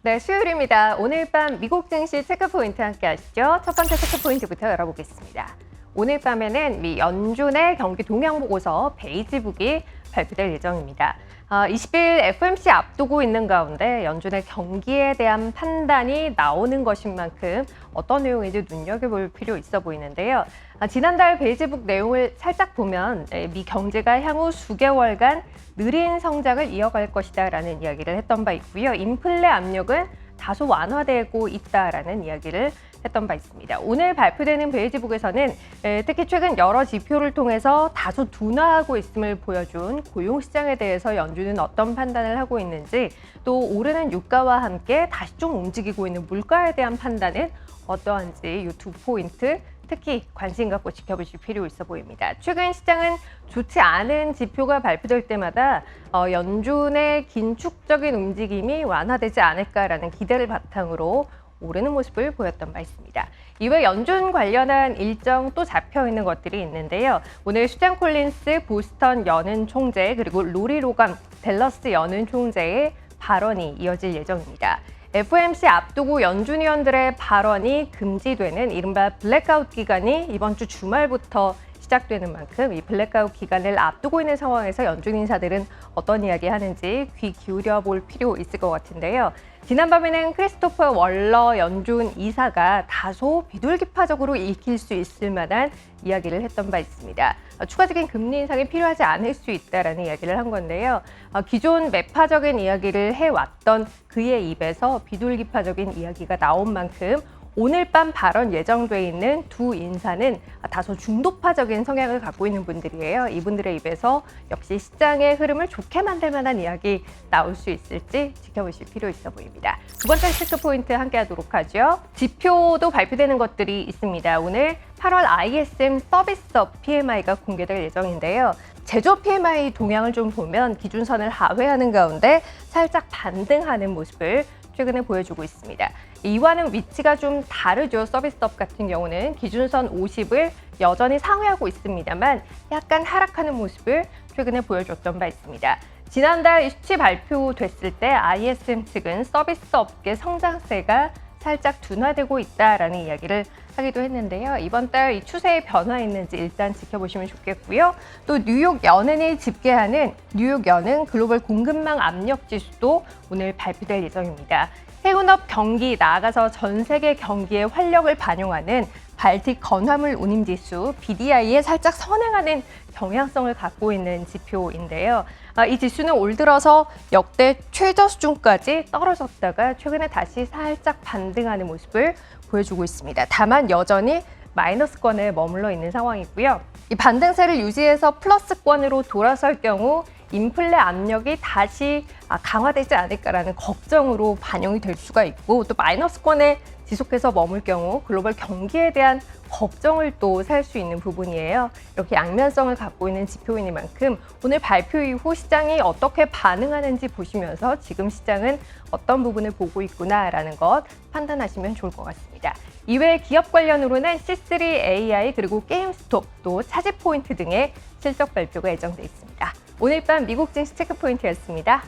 네, 수요일입니다. 오늘 밤 미국 증시 체크포인트 함께 하시죠. 첫 번째 체크포인트부터 열어보겠습니다. 오늘 밤에는 미 연준의 경기 동향 보고서 베이지북이 발표될 예정입니다. 20일 FOMC 앞두고 있는 가운데 연준의 경기에 대한 판단이 나오는 것인 만큼 어떤 내용인지 눈여겨볼 필요 있어 보이는데요. 지난달 베이지북 내용을 살짝 보면 미 경제가 향후 수개월간 느린 성장을 이어갈 것이다라는 이야기를 했던 바 있고요. 인플레 압력은 다소 완화되고 있다라는 이야기를 했던 바 있습니다. 오늘 발표되는 베이지북에서는 특히 최근 여러 지표를 통해서 다소 둔화하고 있음을 보여준 고용시장에 대해서 연준은 어떤 판단을 하고 있는지, 또 오르는 유가와 함께 다시 좀 움직이고 있는 물가에 대한 판단은 어떠한지 이 두 포인트 특히 관심 갖고 지켜보실 필요 있어 보입니다. 최근 시장은 좋지 않은 지표가 발표될 때마다 연준의 긴축적인 움직임이 완화되지 않을까라는 기대를 바탕으로 오르는 모습을 보였던 바 있습니다. 이외 연준 관련한 일정 또 잡혀 있는 것들이 있는데요. 오늘 수잔 콜린스 보스턴 연은 총재 그리고 로리 로감 댈러스 연은 총재의 발언이 이어질 예정입니다. FOMC 앞두고 연준 위원들의 발언이 금지되는 이른바 블랙아웃 기간이 이번 주 주말부터 시작되는 만큼 이 블랙아웃 기간을 앞두고 있는 상황에서 연준 인사들은 어떤 이야기 하는지 귀 기울여 볼 필요 있을 것 같은데요. 지난밤에는 크리스토퍼 월러 연준 이사가 다소 비둘기파적으로 읽힐 수 있을 만한 이야기를 했던 바 있습니다. 추가적인 금리 인상이 필요하지 않을 수 있다라는 이야기를 한 건데요. 기존 매파적인 이야기를 해왔던 그의 입에서 비둘기파적인 이야기가 나온 만큼 오늘 밤 발언 예정돼 있는 두 인사는 다소 중도파적인 성향을 갖고 있는 분들이에요. 이분들의 입에서 역시 시장의 흐름을 좋게 만들 만한 이야기 나올 수 있을지 지켜보실 필요 있어 보입니다. 두 번째 체크포인트 함께 하도록 하죠. 지표도 발표되는 것들이 있습니다. 오늘 8월 ISM 서비스업 PMI가 공개될 예정인데요. 제조업 PMI 동향을 좀 보면 기준선을 하회하는 가운데 살짝 반등하는 모습을 최근에 보여주고 있습니다. 이와는 위치가 좀 다르죠. 서비스업 같은 경우는 기준선 50을 여전히 상회하고 있습니다만 약간 하락하는 모습을 최근에 보여줬던 바 있습니다. 지난달 이 수치 발표됐을 때 ISM 측은 서비스 업계 성장세가 살짝 둔화되고 있다라는 이야기를 하기도 했는데요. 이번 달 이 추세의 변화 있는지 일단 지켜보시면 좋겠고요. 또 뉴욕 연은이 집계하는 뉴욕 연은 글로벌 공급망 압력 지수도 오늘 발표될 예정입니다. 해운업 경기, 나아가서 전 세계 경기의 활력을 반영하는 발틱 건화물 운임 지수 BDI에 살짝 선행하는 경향성을 갖고 있는 지표인데요. 이 지수는 올 들어서 역대 최저 수준까지 떨어졌다가 최근에 다시 살짝 반등하는 모습을 보여주고 있습니다. 다만 여전히 마이너스권에 머물러 있는 상황이고요. 이 반등세를 유지해서 플러스권으로 돌아설 경우 인플레 압력이 다시 강화되지 않을까라는 걱정으로 반영이 될 수가 있고, 또 마이너스권에 지속해서 머물 경우 글로벌 경기에 대한 걱정을 또 살 수 있는 부분이에요. 이렇게 양면성을 갖고 있는 지표인 만큼 오늘 발표 이후 시장이 어떻게 반응하는지 보시면서 지금 시장은 어떤 부분을 보고 있구나라는 것 판단하시면 좋을 것 같습니다. 이외에 기업 관련으로는 C3AI 그리고 게임스톱 또 차지포인트 등의 실적 발표가 예정돼 있습니다. 오늘 밤 미국 증시 체크포인트였습니다.